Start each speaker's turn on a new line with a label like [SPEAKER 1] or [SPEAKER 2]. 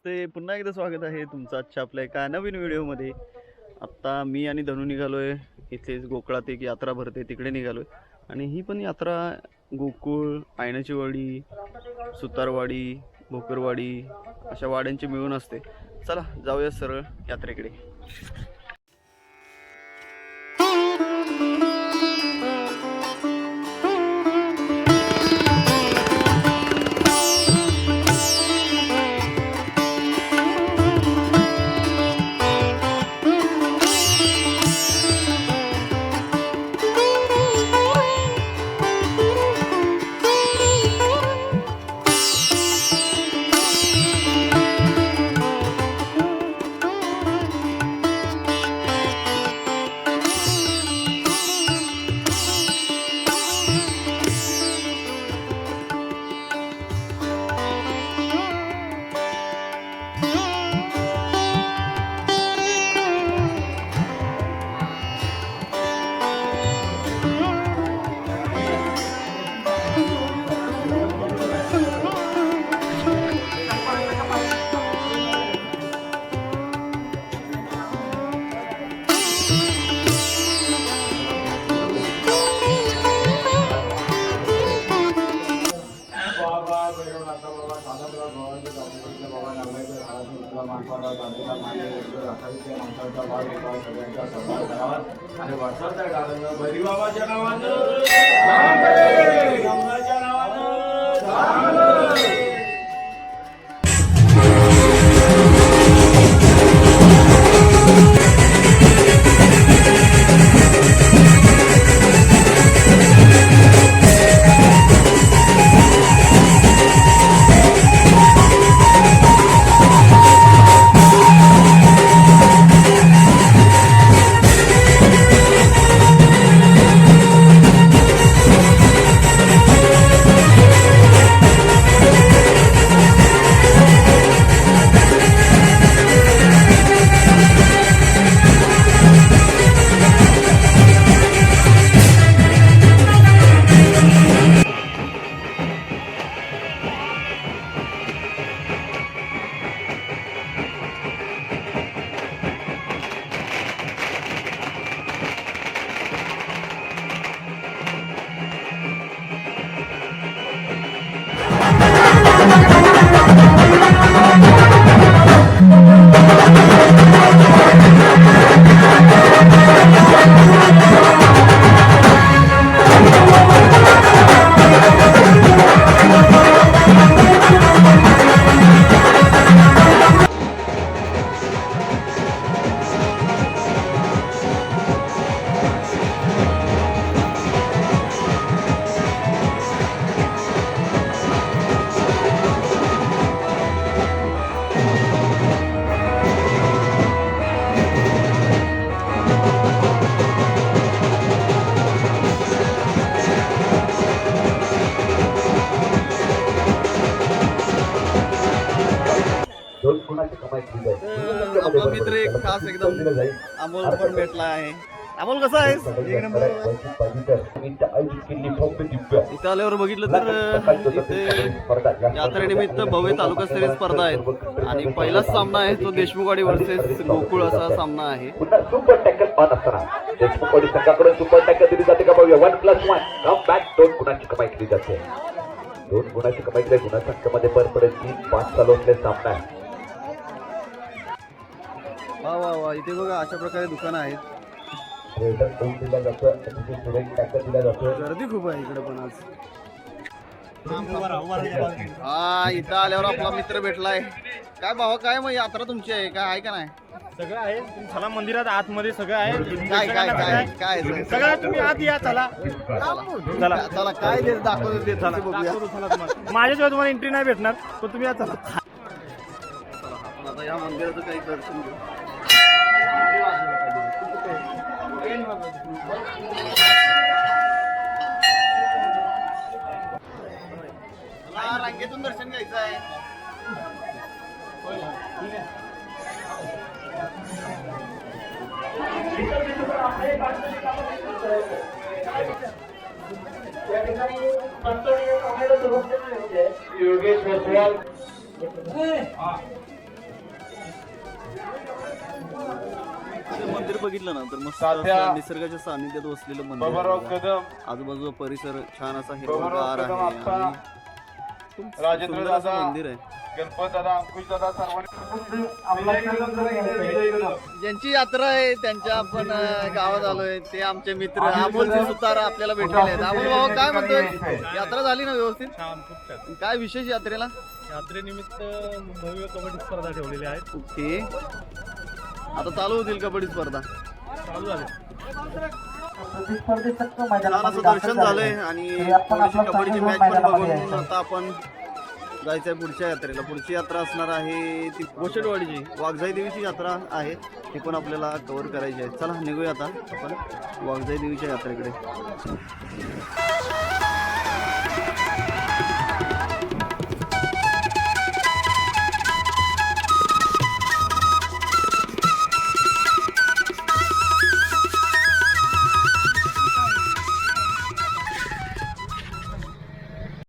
[SPEAKER 1] नमस्ते, पुन्हा एकदा स्वागत आहे तुमचं आजच्या आपल्या एका नवीन व्हिडिओमध्ये। आत्ता मी आणि धनू निघालोय इथेच गोकुळात एक यात्रा भरते तिकडे निघालोय आणि ही पण यात्रा गोकुळ, आयनाची वाडी, सुतारवाडी, भोकरवाडी अशा वाड्यांची मिळून असते। चला जाऊया सरळ यात्रेकडे।
[SPEAKER 2] आणि वर्षाच्या गाण्यानं भैरीबाबाच्या नावानं गंगाच्या नावानं
[SPEAKER 1] आपला मित्र एक खास एकदम अमोल पण भेटला आहे। अमोल कसा आहेस? एक नंबर। इथं आल्यावर बघितलं तर इथे यात्रेनिमित्त भव्य तालुकास्तरीय स्पर्धा आहेत आणि पहिलाच सामना आहे तो देशमुखवाडी वर्सेस गोकुळ असा सामना आहे।
[SPEAKER 3] सुपर टॅकल पाहत असताना देशमुखवाडी संघाकडून सुपर टॅकल दिली जाते का बघूया। 1+1 कम बॅक 2 गुणांची कमाई केली जाते। 2 गुणांची कमाई केली गुणासंख्येमध्ये भर पडेल 3-5 चालवले सामना आहे।
[SPEAKER 1] वा वा वा, इथे बघा अशा प्रकारे दुकानं आहेत।
[SPEAKER 3] दिला जातं टॅकल दिला जातो।
[SPEAKER 1] गर्दी खूप आहे इकडे पण आज। हा, इथं आल्यावर आपला मित्र भेटलाय। काय भावा, काय मग यात्रा तुमची आहे काय आहे का नाही?
[SPEAKER 4] सगळं आहे चला मंदिरात आतमध्ये सगळं आहे।
[SPEAKER 1] काय काय काय काय
[SPEAKER 4] सगळं तुम्ही आत या चला
[SPEAKER 1] चला चला काय दाखवतो ते चला बघूया।
[SPEAKER 4] माझ्याशिवाय तुम्हाला एंट्री नाही भेटणार पण तुम्ही या चला।
[SPEAKER 1] आपण आता या मंदिराचं काही दर्शन घेऊ। रांगेतून दर्शन घ्यायचं आहे।
[SPEAKER 2] योगेश
[SPEAKER 1] ते मंदिर बघितलं ना तर मस्त
[SPEAKER 2] तात्या,
[SPEAKER 1] असं निसर्गाच्या सानिध्यात वसलेलं मंदिर आहे
[SPEAKER 2] बाबाराव
[SPEAKER 1] बघा.
[SPEAKER 2] कदम,
[SPEAKER 1] आजूबाजूचा परिसर छान असा
[SPEAKER 2] बाबाराव
[SPEAKER 1] हिरवागार
[SPEAKER 2] कदम
[SPEAKER 1] आहे
[SPEAKER 2] आप्पा,
[SPEAKER 1] आणि खूप
[SPEAKER 2] राजेंद्र
[SPEAKER 1] सुंदर असं
[SPEAKER 2] दादा,
[SPEAKER 1] मंदिर आहे.
[SPEAKER 2] गणपत दादा, अंकुश दादा सर्वांनी विजय कदम जरा इकडे, विजय कदम.
[SPEAKER 1] ज्यांची यात्रा आहे त्यांच्या आपण गावात आलोय ते आमचे मित्र अमोलचे सुतार आपल्याला भेटलेले आहेत. अमोल भाऊ काय म्हणतोय, यात्रा झाली ना व्यवस्थित?
[SPEAKER 4] छान, खूप छान.
[SPEAKER 1] काय विशेष यात्रेला?
[SPEAKER 4] यात्रेनिमित्त भव्य कबड्डी स्पर्धा ठेवलेल्या आहेत.
[SPEAKER 1] ओके, आता चालू होतील कबड्डी स्पर्धा.
[SPEAKER 4] चालू झाले.
[SPEAKER 1] छान असं दर्शन झालंय आणि थोडीशी कबड्डीची मॅच पण बघून आता आपण जायचंय पुढच्या यात्रेला. पुढची यात्रा असणार आहे ती गोशेटवाडीची वाघजाई देवीची यात्रा आहे, ती पण आपल्याला कव्हर करायची आहे. चला निघूया आता आपण वाघजाई देवीच्या यात्रेकडे.